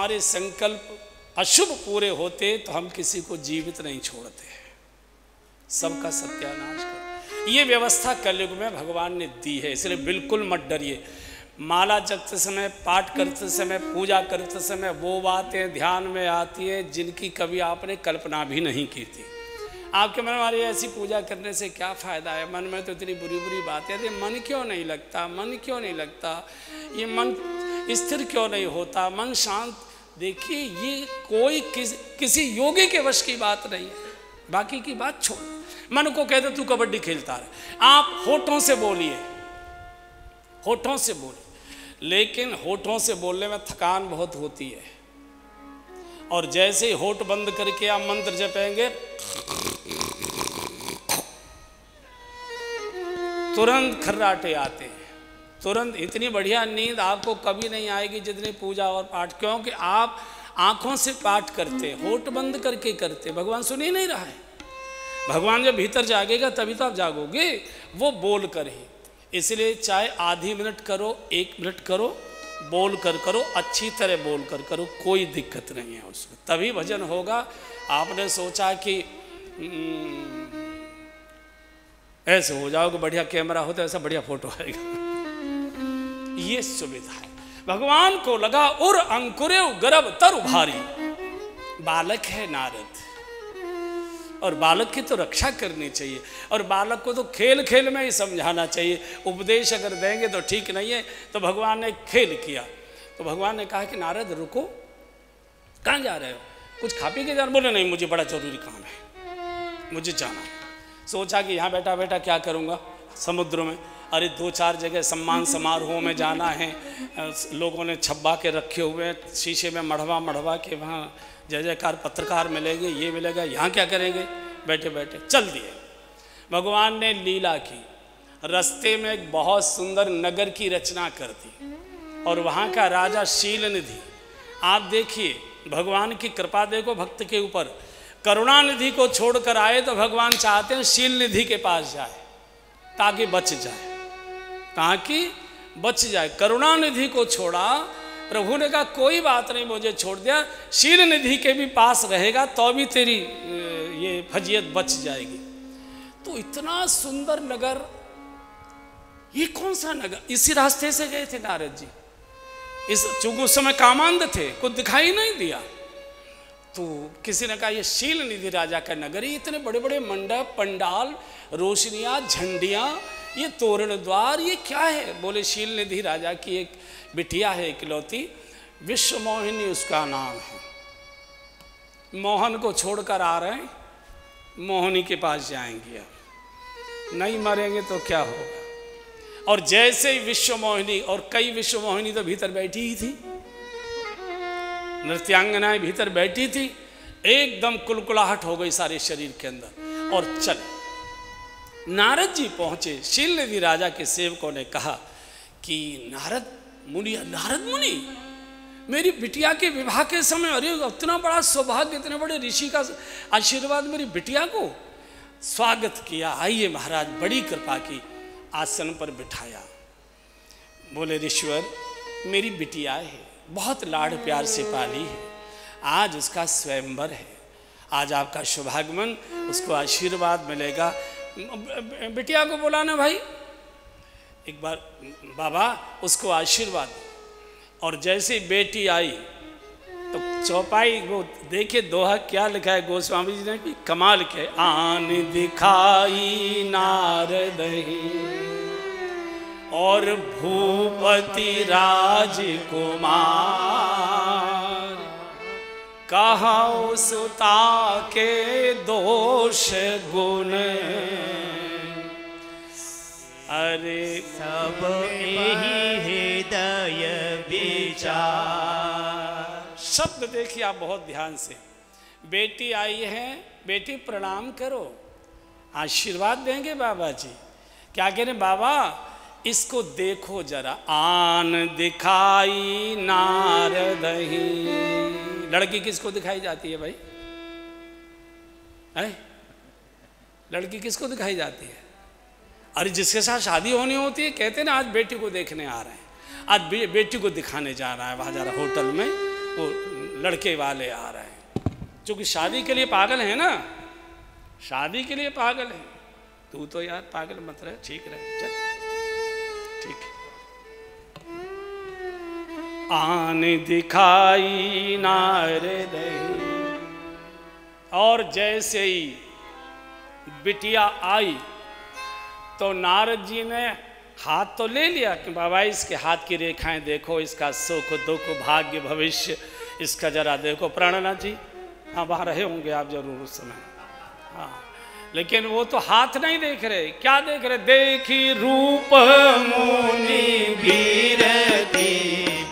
हमारे संकल्प अशुभ पूरे होते तो हम किसी को जीवित नहीं छोड़ते, सबका सत्यानाश कर। ये व्यवस्था कलयुग में भगवान ने दी है, इसलिए बिल्कुल मत डरिए। माला जपते समय, पाठ करते समय, पूजा करते समय वो बातें ध्यान में आती है जिनकी कभी आपने कल्पना भी नहीं की थी। आपके मन में ऐसी पूजा करने से क्या फ़ायदा है, मन में तो इतनी बुरी बुरी बातें, अरे मन क्यों नहीं लगता, मन क्यों नहीं लगता, ये मन स्थिर क्यों नहीं होता, मन शांत। देखिए ये कोई किसी योगी के वश की बात नहीं है। बाकी की बात छोड़, मन को कहते तू कबड्डी खेलता रहे, आप होठों से बोलिए, होठों से बोलिए, लेकिन होठों से बोलने में थकान बहुत होती है। और जैसे ही होठ बंद करके आप मंत्र जपेंगे तुरंत खर्राटे आते हैं, तुरंत। इतनी बढ़िया नींद आपको कभी नहीं आएगी जितनी पूजा और पाठ, क्योंकि आप आंखों से पाठ करते, होठ बंद करके करते। भगवान सुन ही नहीं रहा है। भगवान जब भीतर जागेगा तभी तो आप जागोगे, वो बोल कर ही। इसलिए चाहे आधी मिनट करो, 1 मिनट करो, बोल कर करो, अच्छी तरह बोल कर करो, कोई दिक्कत नहीं है उसमें, तभी भजन होगा। आपने सोचा कि ऐसे हो जाओगे, बढ़िया कैमरा हो तो ऐसा बढ़िया फोटो आएगा, ये सुविधा है। भगवान को लगा उर अंकुरे गर्भ तरु भारी, बालक है नारद, और बालक की तो रक्षा करनी चाहिए, और बालक को तो खेल खेल में ही समझाना चाहिए। उपदेश अगर देंगे तो ठीक नहीं है। तो भगवान ने खेल किया, तो भगवान ने कहा कि नारद रुको, कहाँ जा रहे हो, कुछ खा पी के जा। बोले नहीं, मुझे बड़ा जरूरी काम है, मुझे जाना है। सोचा कि यहाँ बैठा बैठा क्या करूँगा समुद्र में, अरे 2-4 जगह सम्मान समारोह में जाना है, लोगों ने छब्बा के रखे हुए हैं शीशे में, मढ़वा के, वहाँ जय जयकार पत्रकार मिलेंगे, ये मिलेगा, यहाँ क्या करेंगे बैठे बैठे। चल दिए। भगवान ने लीला की, रास्ते में एक बहुत सुंदर नगर की रचना कर दी, और वहाँ का राजा शीलनिधि। आप देखिए भगवान की कृपा देखो भक्त के ऊपर। करुणानिधि को छोड़कर आए तो भगवान चाहते हैं शीलनिधि के पास जाए ताकि बच जाए, ताकि बच जाए। करुणानिधि को छोड़ा, प्रभु ने कहा कोई बात नहीं, मुझे छोड़ दिया, शीलनिधि के भी पास रहेगा तो भी तेरी ये फजीयत बच जाएगी। तो इतना सुंदर नगर, ये कौन सा नगर, इसी रास्ते से गए थे नारद जी। चूंकि उस समय कामांध थे, कुछ दिखाई नहीं दिया, तो किसी ने कहा ये शीलनिधि राजा का नगर है, इतने बड़े बड़े मंडप, पंडाल, रोशनियाँ, झंडियाँ, ये तोरण द्वार, ये क्या है। बोले शीलनिधि राजा की एक बिटिया है इकलौती, विश्व मोहिनी उसका नाम है। मोहन को छोड़कर आ रहे हैं, मोहिनी के पास जाएंगे, अब नहीं मरेंगे तो क्या होगा। और जैसे ही विश्व मोहिनी, और कई विश्व मोहिनी तो भीतर बैठी ही थी, नृत्यांगनाएं भीतर बैठी थी, एकदम कुलकुलाहट हो गई सारे शरीर के अंदर, और चले। नारद जी पहुंचे, शीलनिधि राजा के सेवकों ने कहा कि नारद मुनि, मेरी बिटिया के विवाह के समय, अरे इतना बड़ा सौभाग्य, इतने बड़े ऋषि का आशीर्वाद मेरी बिटिया को। स्वागत किया, आइए महाराज, बड़ी कृपा की, आसन पर बिठाया। बोले ऋषिवर, मेरी बिटिया है, बहुत लाड़ प्यार से पाली है, आज उसका स्वयंवर है, आज आपका शुभागमन, उसको आशीर्वाद मिलेगा। बिटिया को बुलाना भाई, एक बार बाबा उसको आशीर्वाद। और जैसे बेटी आई तो चौपाई वो देखिए दोहा क्या लिखा है गोस्वामी जी ने, कि कमाल के आन दिखाई नारद और भूपति राजकुमार, कहाओ सुता के दोष गुण, अरे सब यही हृदय विचार। शब्द देखिए आप बहुत ध्यान से। बेटी आई है, बेटी प्रणाम करो, आशीर्वाद देंगे बाबा जी। क्या कह रहे बाबा, इसको देखो जरा, आन दिखाई नारदही। लड़की किसको दिखाई जाती है भाई, है? लड़की किसको दिखाई जाती है? अरे जिसके साथ शादी होनी होती है, कहते ना आज बेटी को देखने आ रहे हैं, आज बेटी को दिखाने जा रहा है, वहाँ जा रहा होटल में, वो लड़के वाले आ रहे हैं, क्योंकि शादी के लिए पागल है ना, शादी के लिए पागल है। तू तो यार पागल मत रहे, ठीक रहे, चल ठीक है। आन दिखाई नारे दही, और जैसे ही बिटिया आई तो नारद जी ने हाथ तो ले लिया कि बाबा इसके हाथ की रेखाएं देखो, इसका सुख दुख भाग्य भविष्य इसका जरा देखो। प्राणनाथ जी हाँ वहाँ रहे होंगे आप जरूर उस समय, हाँ, लेकिन वो तो हाथ नहीं देख रहे, क्या देख रहे? देखी रूप मुनि गिरती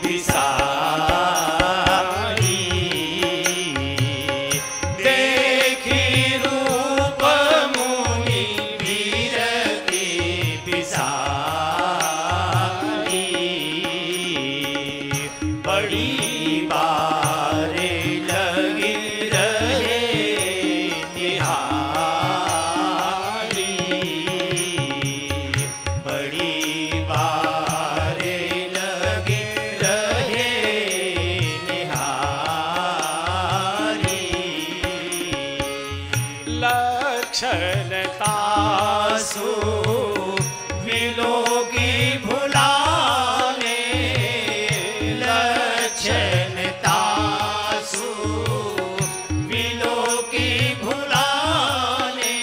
बिसारी, देखी रूप मुनि गिरती बिसारी, बड़ी बारे लगी रहे निहारी, बड़ी बारे लगी रहे निहारी, लक्षण तासु विलोकी भुलाने, लक्षण तासु विलोकी भुलाने,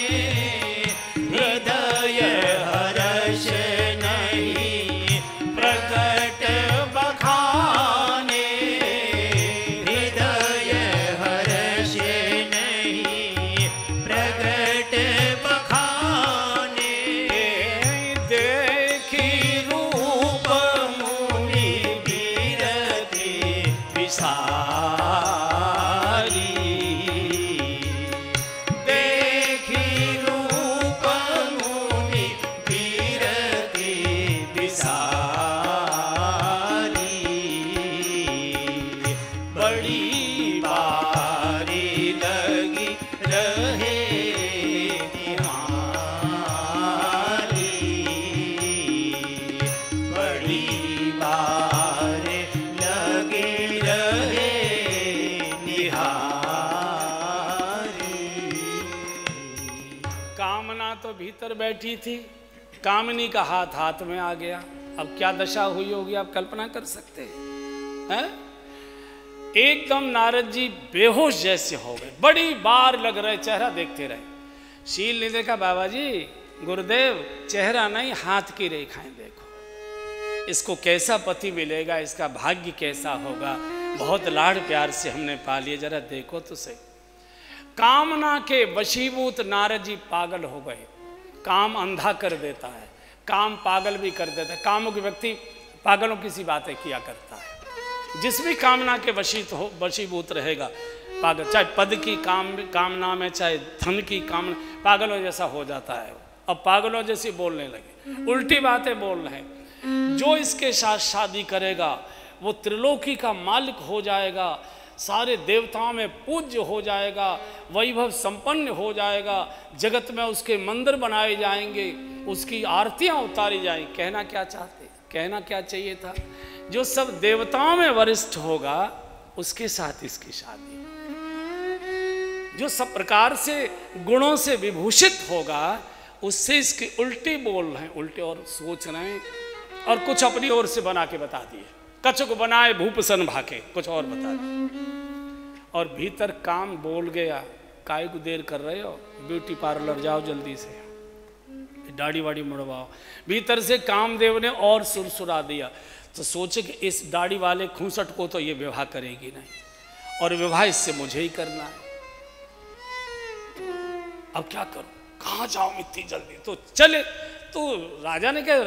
हृदय हर्ष नहीं प्रकट बखाने, हृदय हर्ष नहीं प्रकट बखाने, देखी रूप मुनि गिरती बिसारी, देखी रूप मुनि गिरती बिसारी, बड़ी बारी लगी रहे निहारी, बड़ी बारी लगी रहे निहारी। कामना तो भीतर बैठी थी, कामनी का हाथ हाथ में आ गया। अब क्या दशा हुई होगी आप कल्पना कर सकते हैं? एकदम नारद जी बेहोश जैसे हो गए, बड़ी बार लग रहे, चेहरा देखते रहे। शील ने देखा बाबा जी, गुरुदेव चेहरा नहीं हाथ की रेखाएं देखो, इसको कैसा पति मिलेगा, इसका भाग्य कैसा होगा, बहुत लाड़ प्यार से हमने पा लिए, जरा देखो तो सही। कामना के वशीभूत नारद जी पागल हो गए। काम अंधा कर देता है, काम पागल भी कर देता है। कामुक व्यक्ति पागलों की सी बातें किया करता है। जिस भी कामना के वशीभूत रहेगा पागल, चाहे पद की कामना में, चाहे धन की कामना, पागलों जैसा हो जाता है। अब पागलों जैसी बोलने लगे, उल्टी बातें बोल रहे हैं। जो इसके साथ शादी करेगा वो त्रिलोकी का मालिक हो जाएगा, सारे देवताओं में पूज्य हो जाएगा, वैभव संपन्न हो जाएगा, जगत में उसके मंदिर बनाए जाएंगे, उसकी आरतियां उतारी जाएंगी। कहना क्या चाहते, कहना क्या चाहिए था? जो सब देवताओं में वरिष्ठ होगा उसके साथ इसकी शादी, जो सब प्रकार से गुणों से विभूषित होगा उससे इसकी उल्टी बोल रहे हैं, उल्टे और सोच रहे हैं, और कुछ अपनी ओर से बना के बता दिए। कछुक बनाए भूपसन भाके, कुछ और बता दिए। और भीतर काम बोल गया, काय को देर कर रहे हो, ब्यूटी पार्लर जाओ जल्दी से, दाढ़ी वाड़ी मुड़वाओ। भीतर से कामदेव ने और सुरसुरा दिया। तो सोचे कि इस दाढ़ी वाले खूंसट को तो ये विवाह करेगी नहीं, और विवाह इससे मुझे ही करना है। अब क्या करूं, कहाँ जाऊं इतनी जल्दी? तो चले, तो राजा ने कहा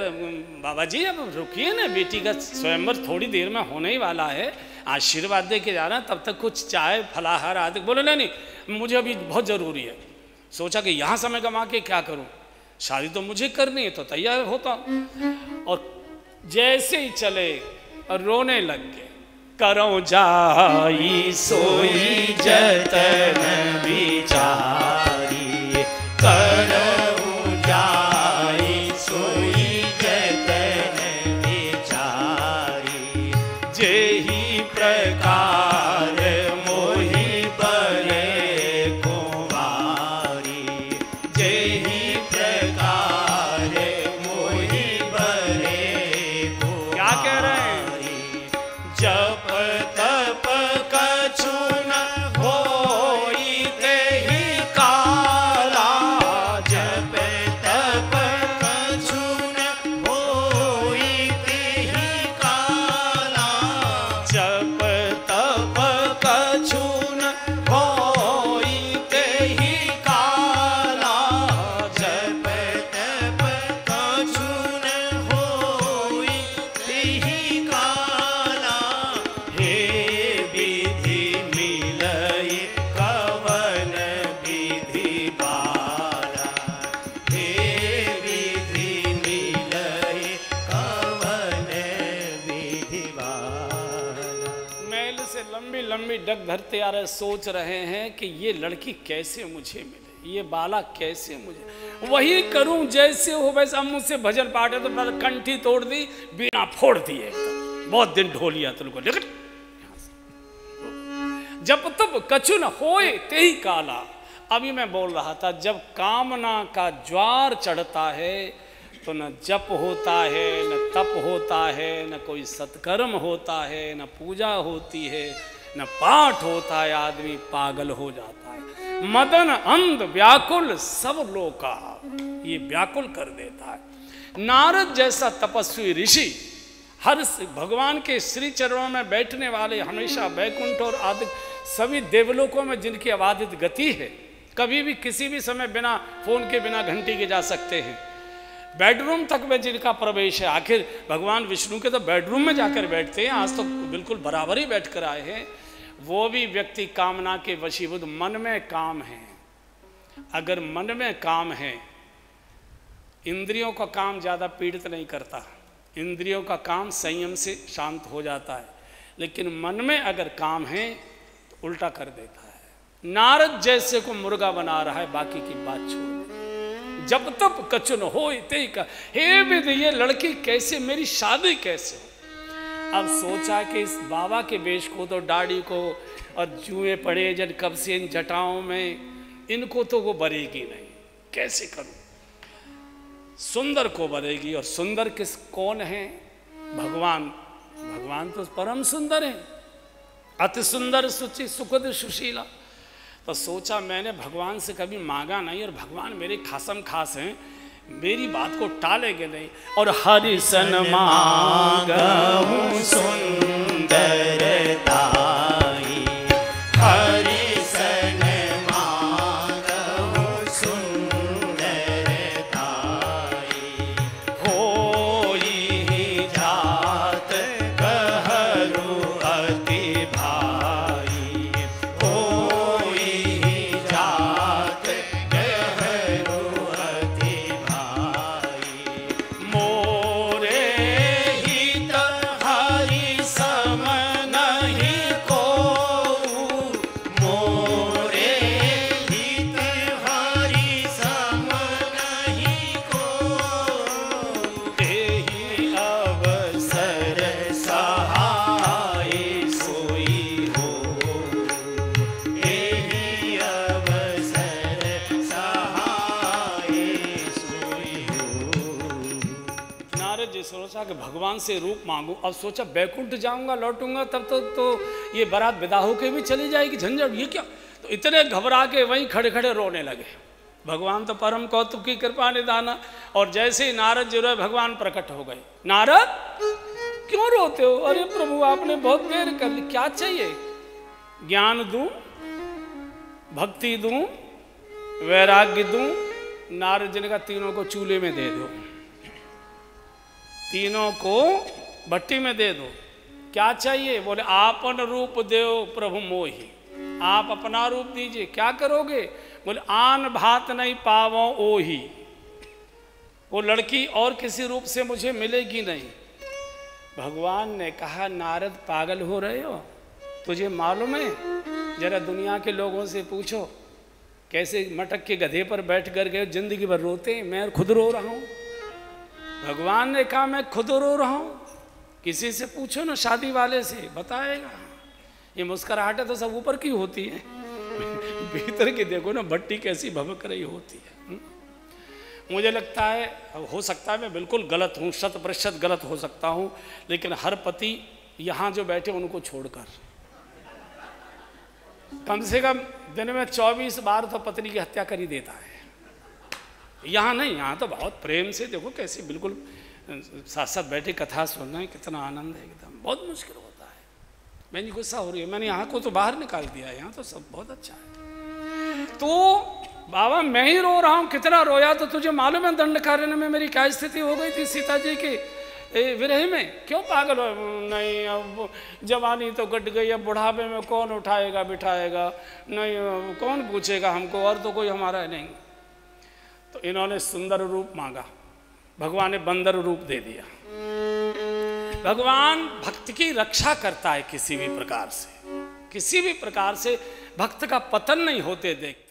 बाबा जी अब रुकिए ना, बेटी का स्वयंवर थोड़ी देर में होने ही वाला है, आशीर्वाद दे के जाना, तब तक कुछ चाय फलाहार आदि। बोले नहीं मुझे अभी बहुत ज़रूरी है। सोचा कि यहाँ समय कमा के क्या करूँ, शादी तो मुझे करनी है, तो तैयार होता। और जैसे ही चले रोने लग गए। करो जाई सोई जतन विचारी, करो जाई सोई जतन विचारी, जेहि प्रकार डग धरते आ रहे, सोच रहे हैं कि ये लड़की कैसे मुझे मिले, ये बाला कैसे मुझे, वही करूं जैसे हो वैसे। अब मुझसे भजन पाठ है तो कंठी तोड़ दी, बीना फोड़ दी एकदम, बहुत दिन ढोलिया तुमको निकट। जब तब कछु न होए ते ही काला। अभी मैं बोल रहा था, जब कामना का ज्वार चढ़ता है तो न जप होता है, न तप होता है, न कोई सत्कर्म होता है, न पूजा होती है, न पाठ होता है, आदमी पागल हो जाता है। मदन अंध व्याकुल सब लोका, ये व्याकुल कर देता है। नारद जैसा तपस्वी ऋषि, हर भगवान के श्री चरणों में बैठने वाले, हमेशा वैकुंठ और आदि सभी देवलोकों में जिनकी अबाधित गति है, कभी भी किसी भी समय बिना फोन के, बिना घंटी के जा सकते हैं। बेडरूम तक में जिनका प्रवेश है, आखिर भगवान विष्णु के तो बेडरूम में जाकर बैठते हैं, आज तो बिल्कुल बराबर ही बैठ कर आए हैं। वो भी व्यक्ति कामना के वशीभूत, मन में काम है। अगर मन में काम है, इंद्रियों का काम ज़्यादा पीड़ित नहीं करता, इंद्रियों का काम संयम से शांत हो जाता है, लेकिन मन में अगर काम है तो उल्टा कर देता है। नारद जैसे को मुर्गा बना रहा है, बाकी की बात छोड़ दे। जब तब कचुन हो ते का, हे विद ये लड़की कैसे, मेरी शादी कैसे हो। अब सोचा कि इस बाबा के वेश को तो, दाढ़ी को और जुए पड़े जन कब से इन जटाओं में, इनको तो वो बरेगी नहीं, कैसे करूं। सुंदर को बरेगी, और सुंदर किस कौन है? भगवान। भगवान तो परम सुंदर है, अति सुंदर सुचि सुखद सुशीला। तो सोचा मैंने भगवान से कभी मांगा नहीं, और भगवान मेरे खासम खास हैं, मेरी बात को टालेंगे नहीं। और हरि सन मांगहु सुंदरताई, हरि सन मांगहु सुंदरताई, होई जात कहरु अति भाई, होई जात कहरु अति भाई, मोरे हित हरि सम नहीं कोऊ, मोरे हित हरि सम नहीं कोऊ, तेहि अवसर सहाय सोई हो, तेहि अवसर सहाय सोई हो। नारद जी सोचा कि भगवान से रूप मांगू। अब सोचा बैकुंठ जाऊंगा, लौटूंगा तब तो ये बारात विदा होके भी चली जाएगी, झंझट ये क्या। तो इतने घबरा के वहीं खड़े खड़े रोने लगे। भगवान तो परम कौतुक की कृपा निदाना। और जैसे ही नारद जी रोए, भगवान प्रकट हो गए। नारद क्यों रोते हो? अरे प्रभु आपने बहुत देर कर ली, क्या चाहिए? ज्ञान दूं, भक्ति दूं, वैराग्य दूं। नारद जी ने कहा तीनों को चूल्हे में दे दो, तीनों को भट्टी में दे दो। क्या चाहिए? बोले आपन रूप देव प्रभु मोहि, आप अपना रूप दीजिए। क्या करोगे? बोले आन भात नहीं पावो ओही, वो लड़की और किसी रूप से मुझे मिलेगी नहीं। भगवान ने कहा नारद पागल हो रहे हो? तुझे मालूम है? जरा दुनिया के लोगों से पूछो कैसे मटक के गधे पर बैठ कर गए, जिंदगी भर रोते हैं। मैं खुद रो रहा हूँ। भगवान ने कहा मैं खुद रो रहा हूँ। किसी से पूछो ना, शादी वाले से बताएगा। ये मुस्कुराहटें तो सब ऊपर की होती है, भीतर की देखो ना भट्टी कैसी भभक रही होती है। मुझे लगता है, हो सकता है मैं बिल्कुल गलत हूँ, 100% गलत हो सकता हूँ, लेकिन हर पति यहाँ जो बैठे उनको छोड़कर कम से कम दिन में 24 बार तो पत्नी की हत्या कर ही देता है। यहाँ नहीं, यहाँ तो बहुत प्रेम से देखो कैसे बिल्कुल साथ साथ बैठे कथा सुनना है, कितना आनंद है एकदम। बहुत मुश्किल होता है। मैंने गुस्सा हो रही है, मैंने यहाँ को तो बाहर निकाल दिया है, यहाँ तो सब बहुत अच्छा है। तो बाबा मैं ही रो रहा हूँ, कितना रोया तो तुझे मालूम है दंडकारण्य में मेरी क्या स्थिति हो गई थी सीता जी की विरह में। क्यों पागल हो? नहीं अब जवानी तो कट गई, अब बुढ़ापे में कौन उठाएगा बिठाएगा, नहीं कौन पूछेगा हमको, और तो कोई हमारा नहीं। तो इन्होंने सुंदर रूप मांगा, भगवान ने बंदर रूप दे दिया। भगवान भक्त की रक्षा करता है किसी भी प्रकार से, किसी भी प्रकार से भक्त का पतन नहीं होते देख